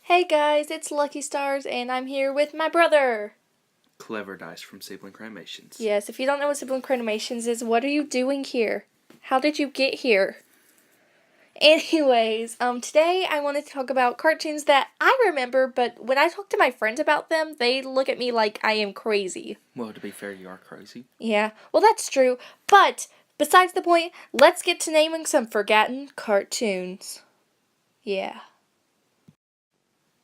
Hey guys, it's Lucky Stars, and I'm here with my brother. Clever Dice from Sibling Cremations. Yes, if you don't know what Sibling Cremations is, what are you doing here? How did you get here? Anyways, today I wanted to talk about cartoons that I remember, but when I talk to my friends about them, they look at me like I am crazy. Well, to be fair, you are crazy. Yeah, well that's true, but besides the point, let's get to naming some forgotten cartoons. Yeah.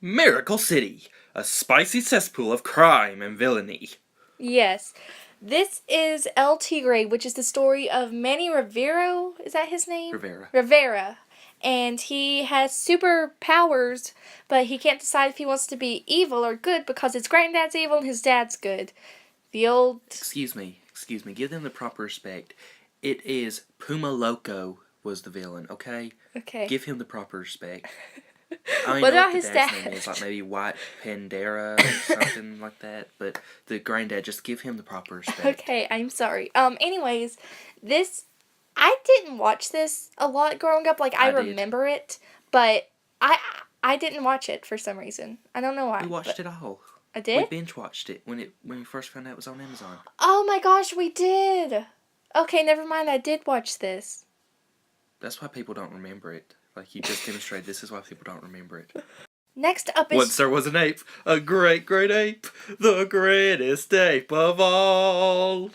Miracle City, a spicy cesspool of crime and villainy. Yes. This is El Tigre, which is the story of Manny Rivero. Is that his name? Rivera. And he has superpowers, but he can't decide if he wants to be evil or good because his granddad's evil and his dad's good. The old... Excuse me. Give them the proper respect. It is Puma Loco was the villain, okay? Okay. Give him the proper respect. I don't What know about what the his dad's dad? name is, like maybe White Pandera or something like that. But the granddad, just give him the proper respect. Okay, I'm sorry. Anyways, this... I didn't watch this a lot growing up. Like, I remember it, but I didn't watch it for some reason. I don't know why. We watched it all. I did? We binge watched it when we first found out it was on Amazon. Oh my gosh, we did! Okay, never mind, I did watch this. That's why people don't remember it. Like, you just demonstrated this is why people don't remember it. Next up is... Once there was an ape, a great, great ape, the greatest ape of all.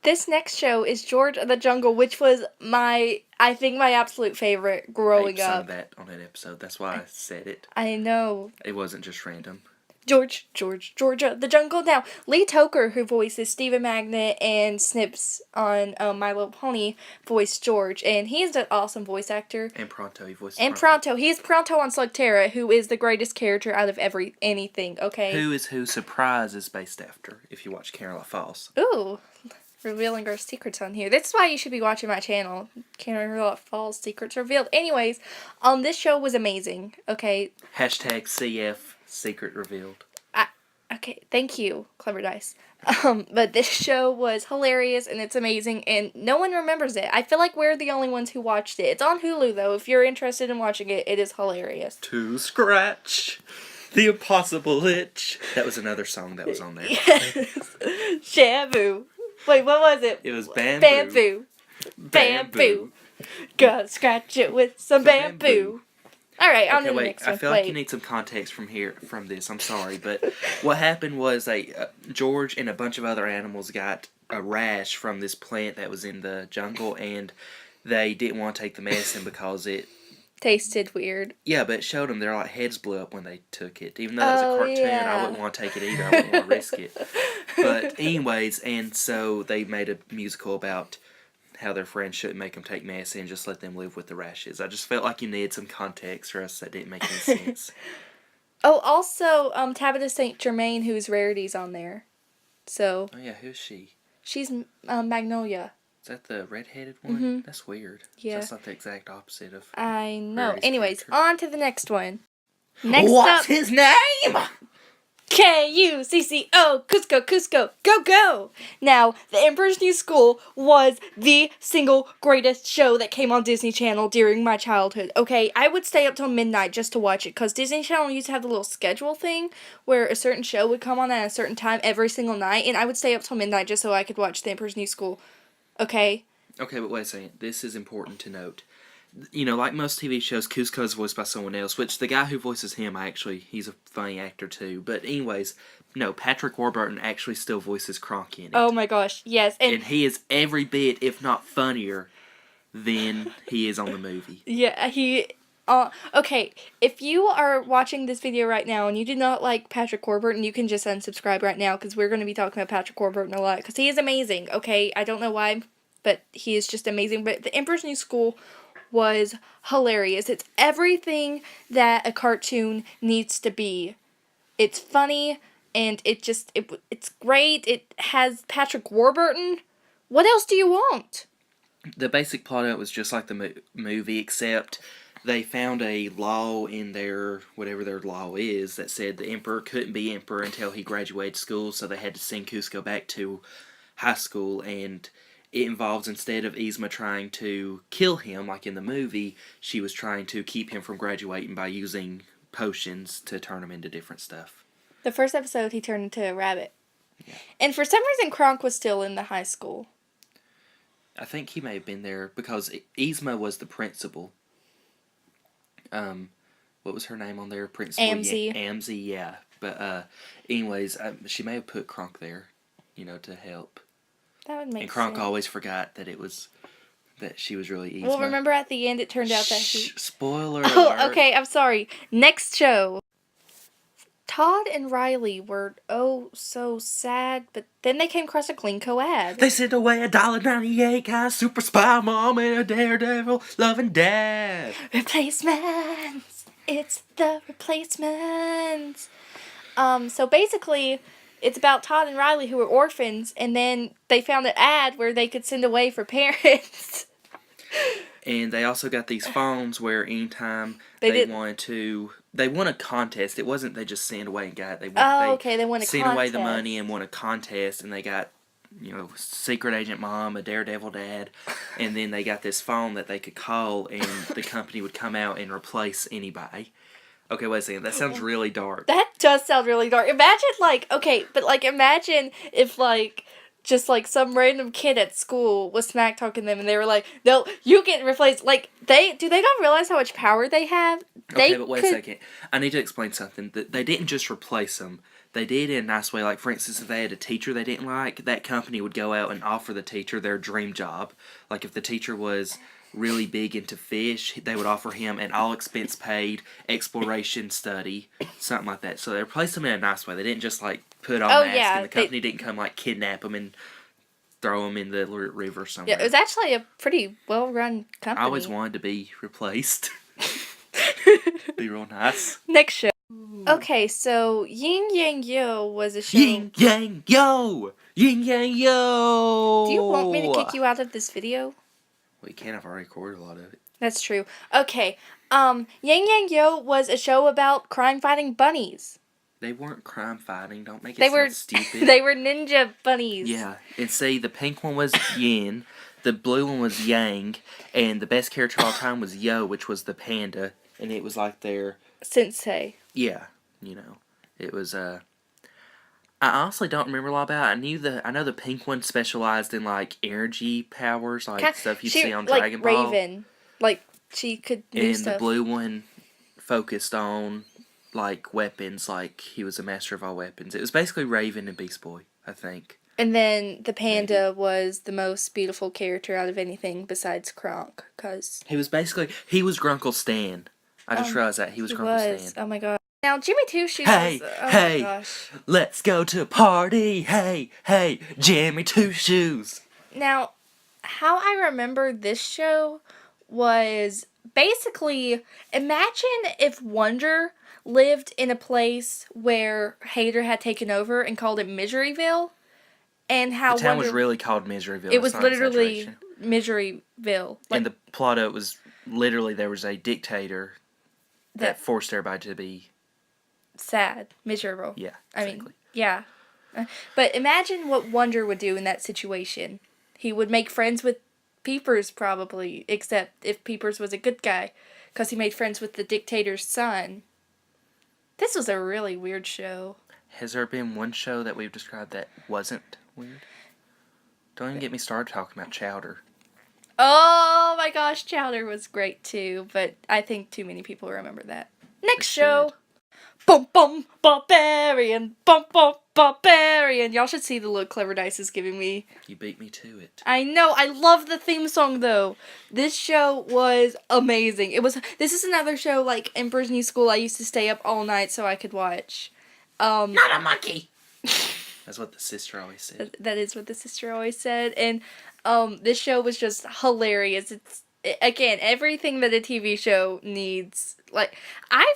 This next show is George of the Jungle, which was my absolute favorite growing up. I sung that on an episode, that's why I said it. I know. It wasn't just random. George of the Jungle. Now, Lee Toker, who voices Stephen Magnet and Snips on My Little Pony, voiced George, and he's an awesome voice actor. And Pronto, he voiced Pronto. He's Pronto on Slugterra, who is the greatest character out of anything, okay? Who is who Surprise is based after, if you watch Caroline Falls. Ooh. Revealing our secrets on here. That's why you should be watching my channel. Caroline Falls Secrets Revealed. Anyways, this show was amazing, okay? Hashtag CF Secret Revealed. Okay, thank you, Clever Dice. But this show was hilarious and it's amazing and no one remembers it. I feel like we're the only ones who watched it. It's on Hulu though. If you're interested in watching it, it is hilarious. To scratch the impossible itch. That was another song that was on there. Yes. Shabu. Wait, what was it? It was bamboo. Bamboo. Gotta scratch it with some bamboo. Alright, on to the next one. I feel like you need some context from this. I'm sorry, but what happened was George and a bunch of other animals got a rash from this plant that was in the jungle, and they didn't want to take the medicine because it tasted weird. Yeah, but it showed them their heads blew up when they took it. Even though it was a cartoon, I wouldn't want to take it either. I wouldn't want to risk it. But anyways, and so they made a musical about how their friends shouldn't make them take medicine and just let them live with the rashes. I just felt like you needed some context, or else that didn't make any sense. Oh, also, Tabitha St. Germain, who's Rarity's on there. So. Oh yeah, who's she? She's Magnolia. Is that the redheaded one? Mm-hmm. That's weird. Yeah. That's like the exact opposite of. I know. Rarity's Anyways, character. on to the next one. Next What's his name? K-U-C-C-O, Cusco, go! Now, The Emperor's New School was the single greatest show that came on Disney Channel during my childhood, okay? I would stay up till midnight just to watch it, because Disney Channel used to have the little schedule thing, where a certain show would come on at a certain time every single night, and I would stay up till midnight just so I could watch The Emperor's New School, okay? Okay, but wait a second. This is important to note. You know, like most TV shows, Cusco is voiced by someone else, which the guy who voices him, he's a funny actor too. But anyways, no, Patrick Warburton actually still voices Kronk in it. Oh my gosh, yes. And he is every bit, if not funnier, than he is on the movie. Yeah, okay, if you are watching this video right now and you do not like Patrick Warburton, you can just unsubscribe right now, because we're going to be talking about Patrick Warburton a lot, because he is amazing, okay? I don't know why, but he is just amazing. But The Emperor's New School was hilarious. It's everything that a cartoon needs to be. It's funny, and it's great. It has Patrick Warburton. What else do you want? The basic plot of it was just like the movie, except they found a law in whatever their law is, that said the emperor couldn't be emperor until he graduated school, so they had to send Cusco back to high school, and it involves, instead of Yzma trying to kill him, like in the movie, she was trying to keep him from graduating by using potions to turn them into different stuff. The first episode, he turned into a rabbit. Yeah. And for some reason, Kronk was still in the high school. I think he may have been there because Yzma was the principal. What was her name on there? Principal Amzie. Amzie, yeah. But anyways, she may have put Kronk there, to help. That would make sense. And Kronk always forgot that she was really Yzma. Well, remember at the end, it turned out that Spoiler Oh, alert. okay, I'm sorry. Next show. Todd and Riley were so sad, but then they came across a Glencoe ad. They sent away $1.98, got a super spy mom and a daredevil loving dad. Replacements! It's the replacements! So basically, it's about Todd and Riley who were orphans, and then they found an ad where they could send away for parents. And they also got these phones where anytime they won a contest. It wasn't they just sent away and got it. They won a contest. Sent away the money and won a contest, and they got, secret agent mom, a daredevil dad, and then they got this phone that they could call, and the company would come out and replace anybody. Okay, wait a second. That sounds really dark. That does sound really dark. Imagine, imagine if, just, some random kid at school was smack-talking them, and they were like, no, you get replaced. Do they not realize how much power they have? But wait a second. I need to explain something. They didn't just replace them. They did it in a nice way. Like, for instance, if they had a teacher they didn't like, that company would go out and offer the teacher their dream job. Like, if the teacher was really big into fish, they would offer him an all-expense-paid exploration study, something like that. So they replaced them in a nice way. They didn't just, put on masks, and the company didn't come, kidnap them and throw them in the river somewhere. Yeah, it was actually a pretty well-run company. I always wanted to be replaced. Be real nice. Next show. Okay, so Yin Yang Yo was a show. Yin Yang Yo! Yin Yang Yo! Do you want me to kick you out of this video? Well, you can't. I've already recorded a lot of it. That's true. Okay, Yang Yang Yo was a show about crime-fighting bunnies. They weren't crime-fighting. Don't make it sound stupid. They were ninja bunnies. Yeah, and see, the pink one was Yin, the blue one was Yang, and the best character of all time was Yo, which was the panda, and it was like their... Sensei. Yeah, it was, I honestly don't remember a lot about it. I know the pink one specialized in, energy powers, stuff you see on Dragon Ball. Raven. She could do and stuff. The blue one focused on, weapons, he was a master of all weapons. It was basically Raven and Beast Boy, I think. And then the panda was the most beautiful character out of anything besides Kronk, because... He was Grunkle Stan. I just realized that. He was Grunkle Stan. Oh my god. Now, Jimmy Two Shoes... Hey, my gosh. Let's go to a party. Hey, Jimmy Two Shoes. Now, how I remember this show was basically, imagine if Wonder lived in a place where Hater had taken over and called it Miseryville, and how the town was really called Miseryville. It was literally Miseryville. And the plot of it was literally there was a dictator that forced everybody to be sad, miserable. Yeah, exactly. Yeah. But imagine what Wonder would do in that situation. He would make friends with Peepers, probably, except if Peepers was a good guy, because he made friends with the dictator's son. This was a really weird show. Has there been one show that we've described that wasn't weird? Don't even get me started talking about Chowder. Oh my gosh, Chowder was great too, but I think too many people remember that. Next show. Bum bum barbarian, bum bum barbarian. Y'all should see the look Clever Dice is giving me. You beat me to it. I know. I love the theme song though. This show was amazing. This is another show Emperor's New School. I used to stay up all night so I could watch. Not a monkey. That's what the sister always said. That is what the sister always said, and this show was just hilarious. Again, everything that a TV show needs. I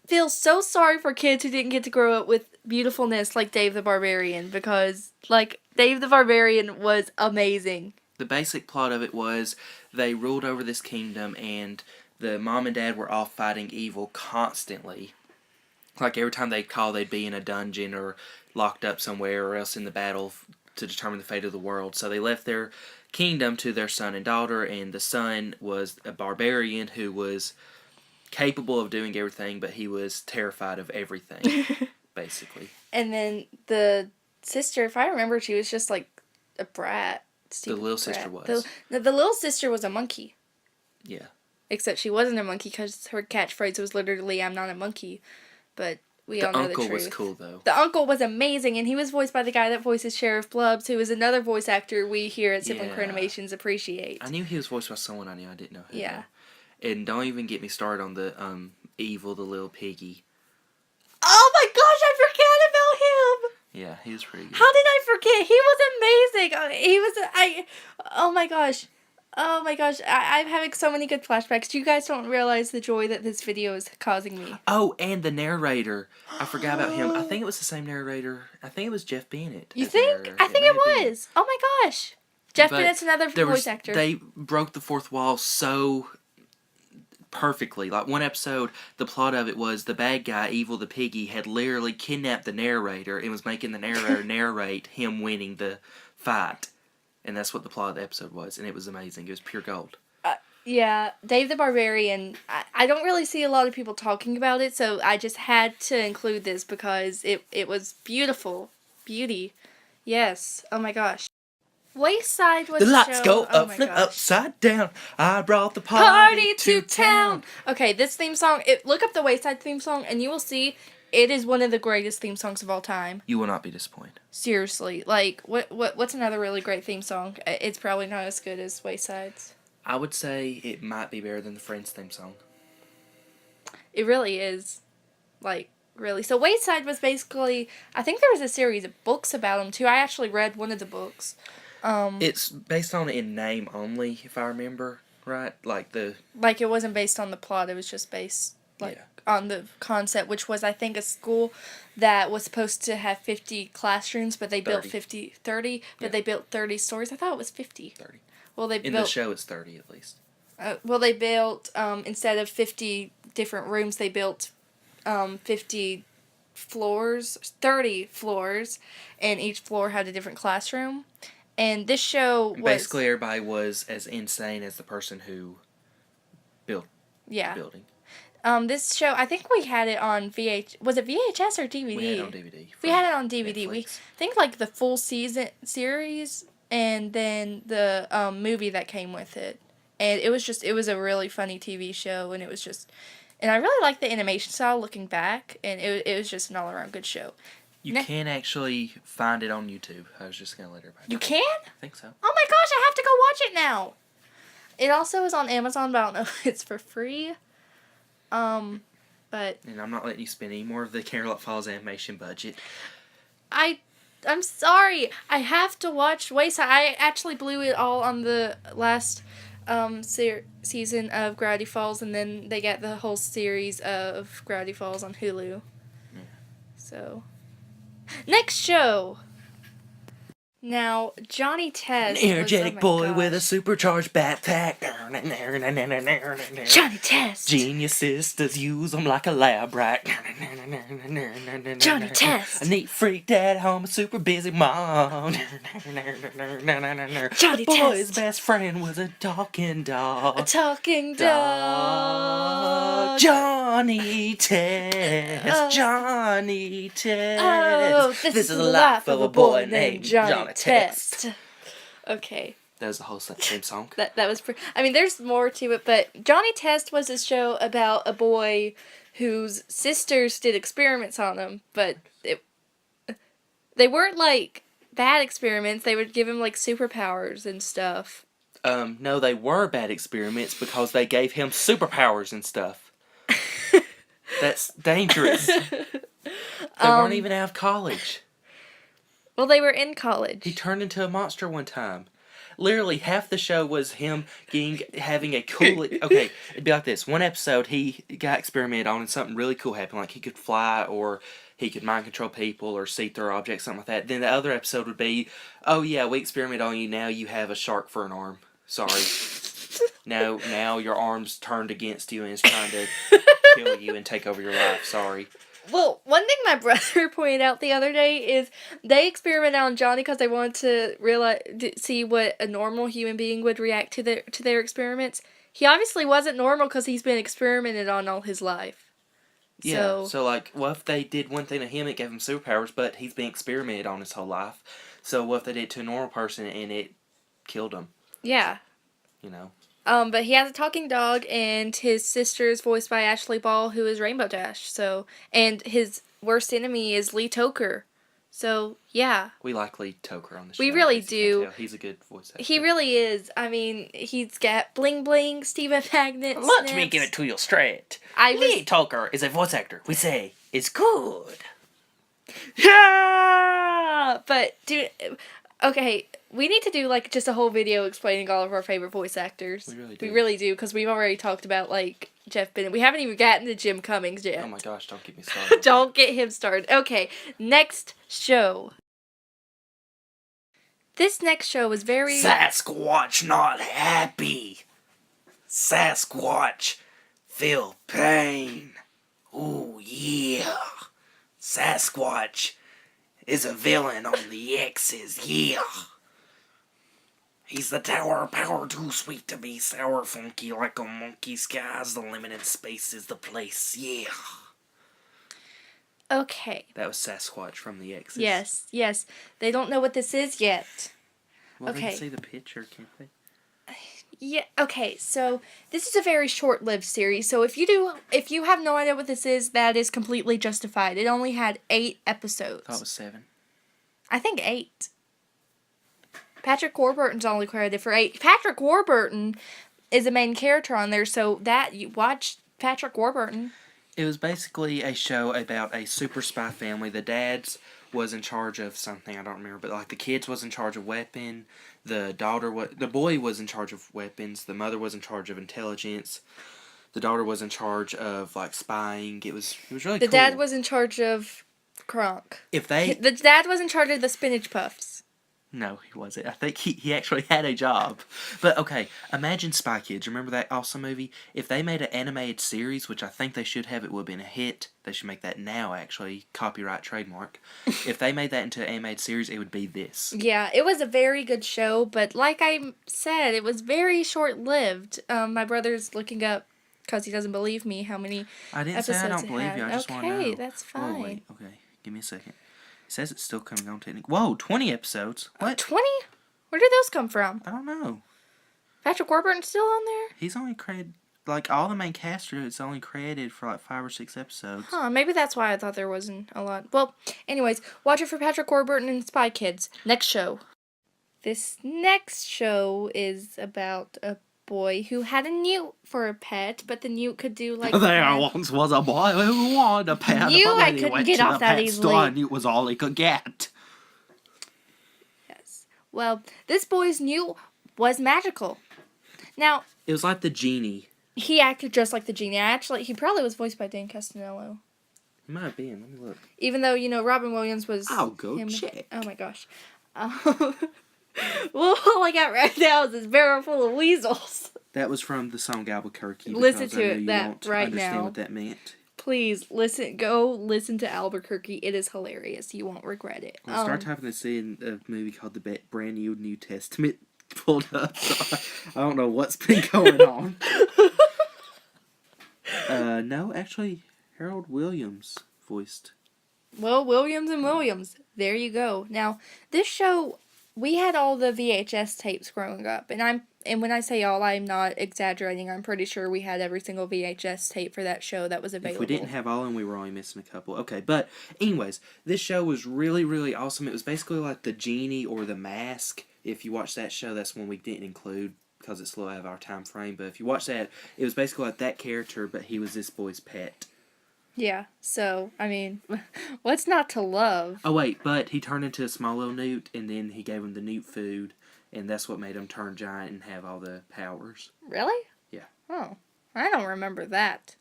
feel so sorry for kids who didn't get to grow up with beautifulness like Dave the Barbarian, because Dave the Barbarian was amazing. The basic plot of it was they ruled over this kingdom, and the mom and dad were off fighting evil constantly. Every time they'd call, they'd be in a dungeon or locked up somewhere, or else in the battle to determine the fate of the world. So they left their kingdom to their son and daughter, and the son was a barbarian who was capable of doing everything, but he was terrified of everything, basically. And then the sister, if I remember, she was just like a brat. The little sister was. The little sister was a monkey. Yeah. Except she wasn't a monkey because her catchphrase was literally, "I'm not a monkey." But we all know the truth. The uncle was cool, though. The uncle was amazing, and he was voiced by the guy that voices Sheriff Blubbs, who is another voice actor we here at Sibling Animations appreciate. I knew he was voiced by someone I didn't know who. Yeah. And don't even get me started on the Evil, the little piggy. Oh my gosh, I forgot about him! Yeah, he was pretty good. How did I forget? He was amazing. Oh my gosh. Oh my gosh, I'm having so many good flashbacks. You guys don't realize the joy that this video is causing me. Oh, and the narrator. I forgot about him. I think it was the same narrator. I think it was Jeff Bennett. You think? I think it was. Oh my gosh. Jeff Bennett's another voice actor. They broke the fourth wall so perfectly. Like, one episode, the plot of it was the bad guy, Evil the Piggy, had literally kidnapped the narrator and was making the narrator narrate him winning the fight. And that's what the plot of the episode was. And it was amazing. It was pure gold. Yeah, Dave the Barbarian, I don't really see a lot of people talking about it, so I just had to include this because it was beautiful. Beauty. Yes. Oh my gosh. Wayside was the lights go oh up, flip upside down. I brought the party to town. Okay, this theme song, look up the Wayside theme song and you will see it is one of the greatest theme songs of all time. You will not be disappointed. Seriously. Like, what's another really great theme song? It's probably not as good as Wayside's. I would say it might be better than the Friends theme song. It really is. Like, really. So Wayside was basically, I think there was a series of books about him too. I actually read one of the books. It's based on in name only, if I remember right. Like it wasn't based on the plot. It was just based on the concept, which was, I think, a school that was supposed to have 50 classrooms, but they built 30, but they built 30 stories. I thought it was 50. 30. Well, in the show, it's 30 at least. They built, instead of 50 different rooms, they built 50 floors, 30 floors, and each floor had a different classroom. And this show was... Basically, everybody was as insane as the person who built the building. This show, I think we had it on Was it VHS or DVD? We had it on DVD. We had it on DVD. Netflix. We think like the full series and then the movie that came with it. And it was a really funny TV show, and and I really liked the animation style looking back, and it was just an all-around good show. You can actually find it on YouTube. I was just going to let everybody know. You can? I think so. Oh my gosh, I have to go watch it now. It also is on Amazon, but I don't know if it's for free. But... And I'm not letting you spend any more of the Camelot Falls animation budget. I'm sorry. I have to watch Wayside. I actually blew it all on the last season of Gravity Falls, and then they got the whole series of Gravity Falls on Hulu. Yeah. So... Next show. Now, Johnny Test. An energetic boy with a supercharged backpack. Johnny Test. Genius sisters use them like a lab rat. Johnny Test. A neat freak dad home, a super busy mom. Johnny the boy's best friend was a talking dog. A talking dog. Johnny Test. Johnny Test. Oh, this is the life of a boy named Johnny Test. Okay. That was the whole same song. That was I mean, there's more to it, but Johnny Test was a show about a boy whose sisters did experiments on him, but they weren't like bad experiments. They would give him like superpowers and stuff. No, they were bad experiments because they gave him superpowers and stuff. That's dangerous. They weren't even out of college. Well, they were in college. He turned into a monster one time. Literally, half the show was him having a cool... Okay, it'd be like this. One episode, he got experimented on and something really cool happened. Like, he could fly, or he could mind control people, or see through objects, something like that. Then the other episode would be, oh yeah, we experimented on you, now you have a shark for an arm. Sorry. Now your arm's turned against you and is trying to kill you and take over your life. Sorry. Well, one thing my brother pointed out the other day is they experimented on Johnny because they wanted to see what a normal human being would react to their experiments. He obviously wasn't normal because he's been experimented on all his life. Yeah, so like, what if they did one thing to him, it gave him superpowers, but he's been experimented on his whole life. So what if they did it to a normal person and it killed him? Yeah. You know? But he has a talking dog, and his sister is voiced by Ashley Ball, who is Rainbow Dash. So, and his worst enemy is Lee Toker. So, yeah. We like Lee Toker on the show. We really do. He's a good voice actor. He really is. I mean, he's got bling bling, Steven Magnet. Let me give it to you straight. Lee Toker is a voice actor. We say it's good. Yeah! But, dude, okay, we need to do, like, just a whole video explaining all of our favorite voice actors. We really do. Because we've already talked about, like, Jeff Bennett. We haven't even gotten to Jim Cummings yet. Oh my gosh, don't get me started. Don't get him started. Okay, next show. This next show was very... Sasquatch not happy. Sasquatch feel pain. Ooh, yeah. Sasquatch is a villain on the X's, yeah. He's the tower of power, too sweet to be sour, funky like a monkey. Sky's the limit and space is the place, yeah. Okay. That was Sasquatch from the X's. Yes. They don't know what this is yet. Well, okay. They can see the picture, can't they? Yeah, okay, so this is a very short-lived series, so if you have no idea what this is, that is completely justified. It only had 8 episodes. I thought it was 7. I think 8. Patrick Warburton's only credited for 8. Patrick Warburton is the main character on there, so that you watch Patrick Warburton. It was basically a show about a super spy family. The dad's was in charge of something, I don't remember, but like the kids was in charge of weapon, the boy was in charge of weapons, the mother was in charge of intelligence, the daughter was in charge of like spying. It was really cool. The dad was in charge of Kronk. The dad was in charge of the spinach puffs. No, he wasn't. I think he actually had a job. But, okay, imagine Spy Kids. Remember that awesome movie? If they made an animated series, which I think they should have, it would have been a hit. They should make that now, actually. Copyright, trademark. If they made that into an animated series, it would be this. Yeah, it was a very good show, but like I said, it was very short-lived. My brother's looking up, because he doesn't believe me, how many I didn't say I don't believe you. I just want to know. Okay, that's fine. Oh, wait. Okay, give me a second. It says it's still coming on technically. Whoa, 20 episodes. What? 20? Where did those come from? I don't know. Patrick Warburton's still on there? He's only credited, like, all the main cast is only credited for, like, 5 or 6 episodes. Huh, maybe that's why I thought there wasn't a lot. Well, anyways, watch it for Patrick Warburton and Spy Kids. Next show. This next show is about a boy who had a newt for a pet, but the newt could do like... There once was a boy who wanted a pet, Knew but I when he couldn't went get to off the that pet easily. store, Newt was all he could get. Yes. Well, this boy's newt was magical. Now... It was like the genie. He acted just like the genie. Actually, he probably was voiced by Dan Castellaneta. He might have been. Let me look. Even though, Robin Williams was... I'll go him. check. Oh my gosh. Well, all I got right now is this barrel full of weasels. That was from the song Albuquerque. Listen to I know it you that won't right understand now. what that meant. Please, listen to Albuquerque. It is hilarious. You won't regret it. I'll start typing this in a movie called The Brand New Testament pulled up. So I don't know what's been going on. No, actually, Harold Williams voiced. Well, Williams and Williams. There you go. Now, this show, we had all the VHS tapes growing up, and when I say all, I'm not exaggerating. I'm pretty sure we had every single VHS tape for that show that was available. If we didn't have all of them, we were only missing a couple. Okay, but anyways, this show was really, really awesome. It was basically like The Genie or The Mask. If you watch that show, that's one we didn't include because it's a little out of our time frame. But if you watch that, it was basically like that character, but he was this boy's pet. Yeah, so, I mean, what's not to love? Oh, wait, but he turned into a small little newt, and then he gave him the newt food, and that's what made him turn giant and have all the powers. Really? Yeah. Oh, I don't remember that.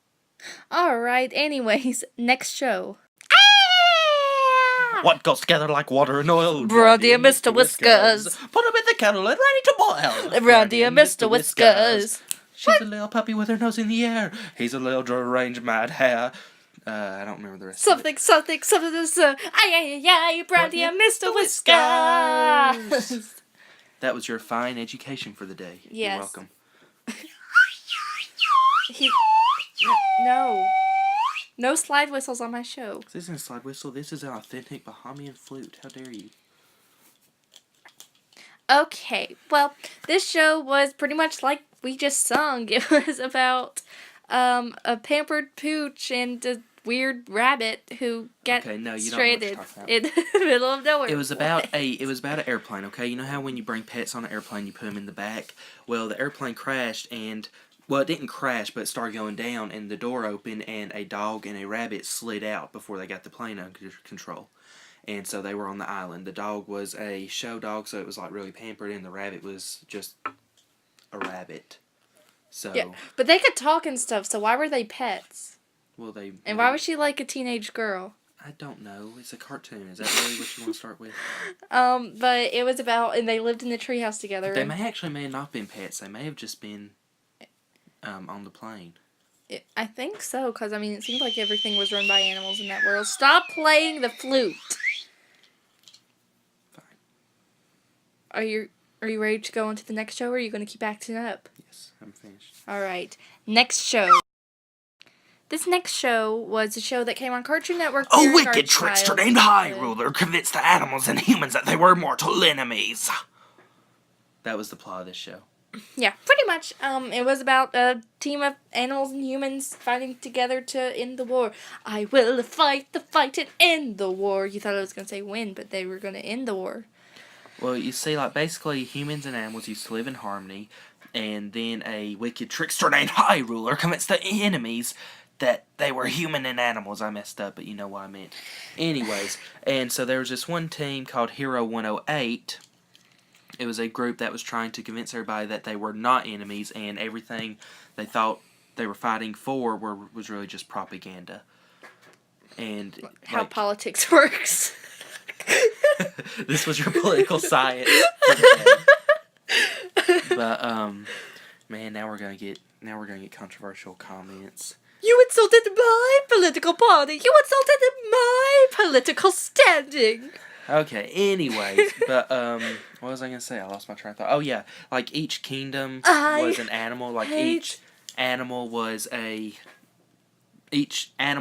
Alright, anyways, next show. What goes together like water and oil? Run, dear Mr. Whiskers. Put him in the kettle and ready to boil. Run, dear Mr. Whiskers. She's a little puppy with her nose in the air. He's a little deranged mad hare. I don't remember the rest of it. Something, ay, Run, dear Mr. Whiskers. That was your fine education for the day. Yes. You're welcome. No. No slide whistles on my show. This isn't a slide whistle. This is an authentic Bahamian flute. How dare you? Okay, well, this show was pretty much like we just sung. It was about a pampered pooch and a weird rabbit who get stranded in the middle of nowhere. It was about an airplane. Okay, you know how when you bring pets on an airplane, you put them in the back. Well, the airplane crashed and. Well, it didn't crash, but it started going down, and the door opened, and a dog and a rabbit slid out before they got the plane under control. And so they were on the island. The dog was a show dog, so it was like really pampered, and the rabbit was just a rabbit. So yeah, but they could talk and stuff. So why were they pets? Well, they. And why was she like a teenage girl? I don't know. It's a cartoon. Is that really what you want to start with? But it was about, and they lived in the treehouse together. They may have not been pets. They may have just been. On the plane. I think so, because, I mean, it seemed like everything was run by animals in that world. Stop playing the flute! Fine. Are you ready to go on to the next show, or are you going to keep acting up? Yes, I'm finished. Alright, next show. This next show was a show that came on Cartoon Network. A wicked trickster named High Ruler convinced the animals and humans that they were mortal enemies. That was the plot of this show. Yeah, pretty much. It was about a team of animals and humans fighting together to end the war. I will fight the fight and end the war. You thought I was going to say win, but they were going to end the war. Well, you see, like, basically humans and animals used to live in harmony, and then a wicked trickster named High Ruler convinced the enemies that they were human and animals. I messed up, but you know what I meant. Anyways, and so there was this one team called Hero 108. It was a group that was trying to convince everybody that they were not enemies, and everything they thought they were fighting for was really just propaganda. And how politics works. This was your political science. But man, now we're gonna get controversial comments. You insulted my political party. You insulted my political standing. Okay, anyways, but, what was I gonna say? I lost my train of thought. Oh, yeah, like, each kingdom was an animal, like, each animal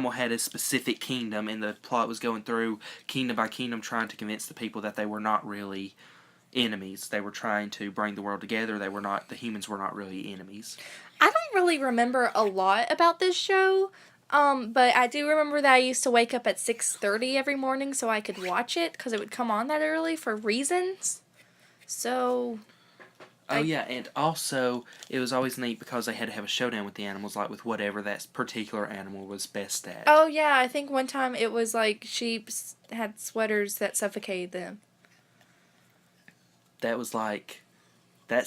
had a specific kingdom, and the plot was going through kingdom by kingdom trying to convince the people that they were not really enemies. They were trying to bring the world together. The humans were not really enemies. I don't really remember a lot about this show. But I do remember that I used to wake up at 6:30 every morning so I could watch it, because it would come on that early for reasons. So... Oh, yeah, and also, it was always neat because they had to have a showdown with the animals, like with whatever that particular animal was best at. Oh, yeah, I think one time it was like sheep had sweaters that suffocated them. That's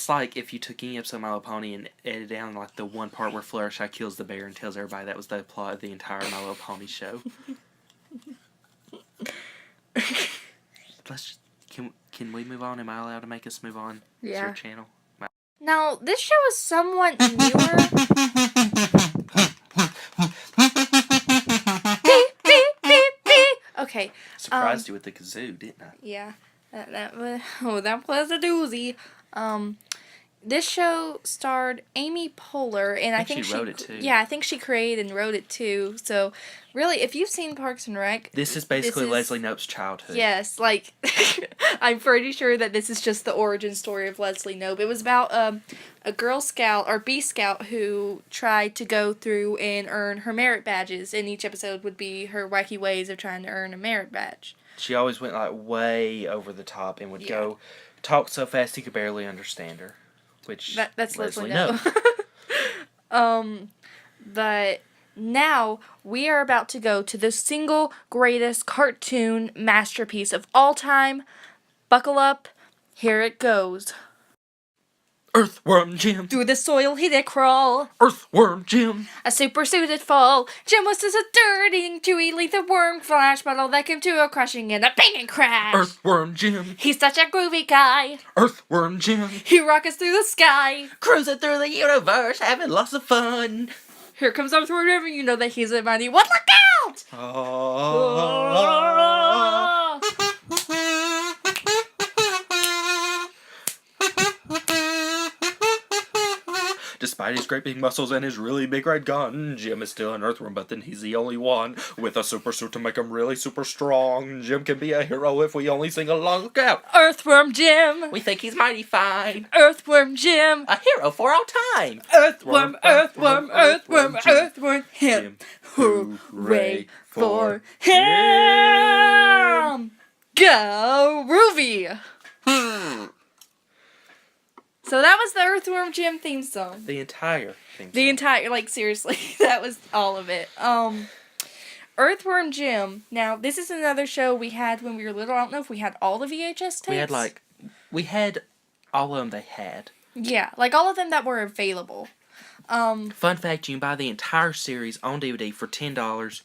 like if you took any episode of My Little Pony and edited down like the one part where Fluttershy kills the bear and tells everybody that was the plot of the entire My Little Pony show. Can we move on? Am I allowed to make us move on? Yeah. It's your channel. Now, this show is somewhat newer. Okay. Surprised you with the kazoo, didn't I? Yeah. That was a doozy. This show starred Amy Poehler, and I think she wrote it too. Yeah, I think she created and wrote it too. So, really, if you've seen Parks and Rec, this is basically Leslie Knope's childhood. Yes, like I'm pretty sure that this is just the origin story of Leslie Knope. It was about a Girl Scout or Bee Scout who tried to go through and earn her merit badges, and each episode would be her wacky ways of trying to earn a merit badge. She always went like way over the top and would go talk so fast he could barely understand her. Which that's Leslie Knope. But now we are about to go to the single greatest cartoon masterpiece of all time. Buckle up, here it goes. Earthworm Jim. Through the soil he did crawl. Earthworm Jim. A supersuited fall. Jim was just a dirty, chewy, lethal worm flash bottle that came to a crushing and a banging crash. Earthworm Jim. He's such a groovy guy. Earthworm Jim. He rockets through the sky. Cruising through the universe, having lots of fun. Here comes Earthworm Jim, you know that he's a mighty one. Look out! Despite his great big muscles and his really big red gun, Jim is still an earthworm, but then he's the only one with a super suit to make him really super strong. Jim can be a hero if we only sing along. Look out! Earthworm Jim! We think he's mighty fine. Earthworm Jim! A hero for all time! Earthworm, earthworm, earthworm, earthworm, him! Hooray for him! Go, Ruby! So that was the Earthworm Jim theme song. The entire theme song. The entire, like, seriously, that was all of it. Earthworm Jim. Now, this is another show we had when we were little. I don't know if we had all the VHS tapes. We had all of them they had. Yeah, like all of them that were available. Fun fact, you can buy the entire series on DVD for $10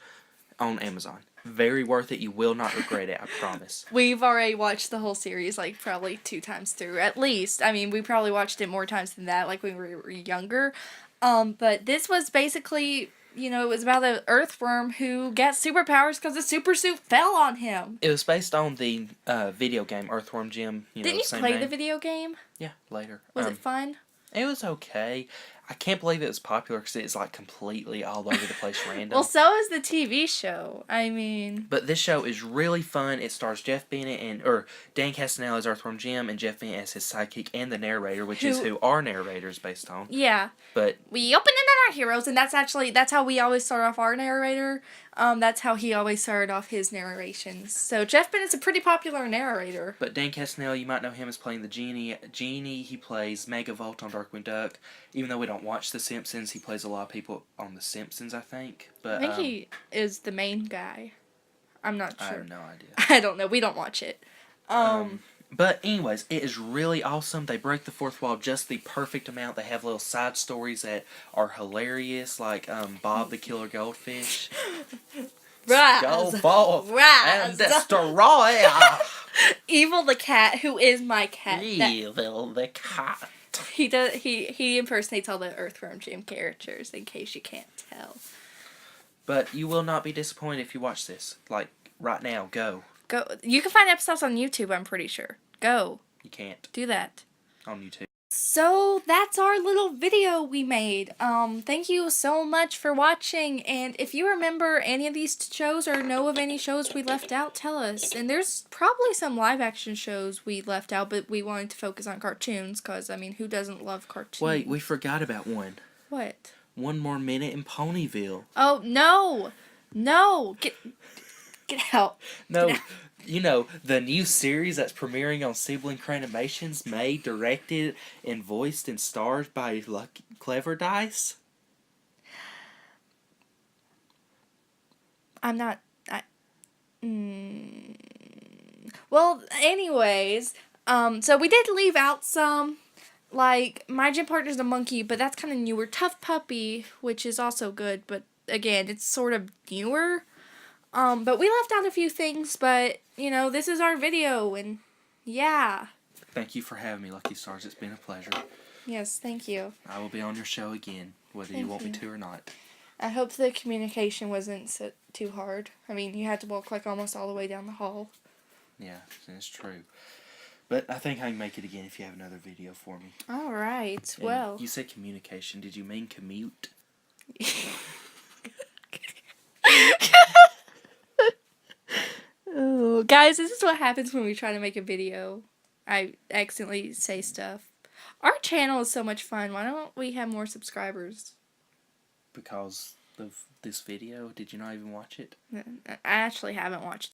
on Amazon. Very worth it. You will not regret it, I promise. We've already watched the whole series, like, probably 2 times through, at least. I mean, we probably watched it more times than that, like, when we were younger. But this was basically, you know, it was about an earthworm who gets superpowers because the super suit fell on him. It was based on the video game Earthworm Jim. Didn't you play the video game? Yeah, later. Was it fun? It was okay. I can't believe it was popular because it's like completely all over the place random. Well, so is the TV show. I mean... But this show is really fun. It stars Jeff Bennett or Dan Castanel as Earthworm Jim and Jeff Bennett as his sidekick and the narrator, which is who our narrator is based on. Yeah. But we open in on our heroes, and that's how we always start off our narrator. That's how he always started off his narrations. So Jeff Bennett's a pretty popular narrator. But Dan Castanel, you might know him as playing the Genie. He plays Megavolt on Darkwing Duck. Even though we don't watch The Simpsons, he plays a lot of people on The Simpsons, I think. But I think he is the main guy. I'm not sure. I have no idea. I don't know. We don't watch it. But anyways, it is really awesome. They break the fourth wall just the perfect amount. They have little side stories that are hilarious, like Bob the Killer Goldfish. Rise. Go forth Rise. and destroy. Evil the cat, who is my cat. Evil the cat. He impersonates all the Earthworm Jim characters, in case you can't tell. But you will not be disappointed if you watch this. Like, right now, go. Go. You can find episodes on YouTube, I'm pretty sure. Go. You can't. Do that. On YouTube. So, that's our little video we made. Thank you so much for watching, and if you remember any of these shows or know of any shows we left out, tell us. And there's probably some live-action shows we left out, but we wanted to focus on cartoons, because, I mean, who doesn't love cartoons? Wait, we forgot about one. What? 1 More Minute in Ponyville. Oh, no! No! Get out. No, you know, the new series that's premiering on Sibling Animations, made, directed, and voiced and starred by Clever Dice. I'm not... Well, anyways, so we did leave out some, like, My Gym Partner's a Monkey, but that's kind of newer. Tough Puppy, which is also good, but again, it's sort of newer. But we left out a few things, but, you know, this is our video, and yeah. Thank you for having me, Lucky Stars. It's been a pleasure. Yes, thank you. I will be on your show again, whether you want me to or not. I hope the communication wasn't too hard. I mean, you had to walk, like, almost all the way down the hall. Yeah, it's true. But I think I can make it again if you have another video for me. All right, And well. you said communication. Did you mean commute? Oh, guys, this is what happens when we try to make a video. I accidentally say stuff. Our channel is so much fun. Why don't we have more subscribers? Because of this video? Did you not even watch it? I actually haven't watched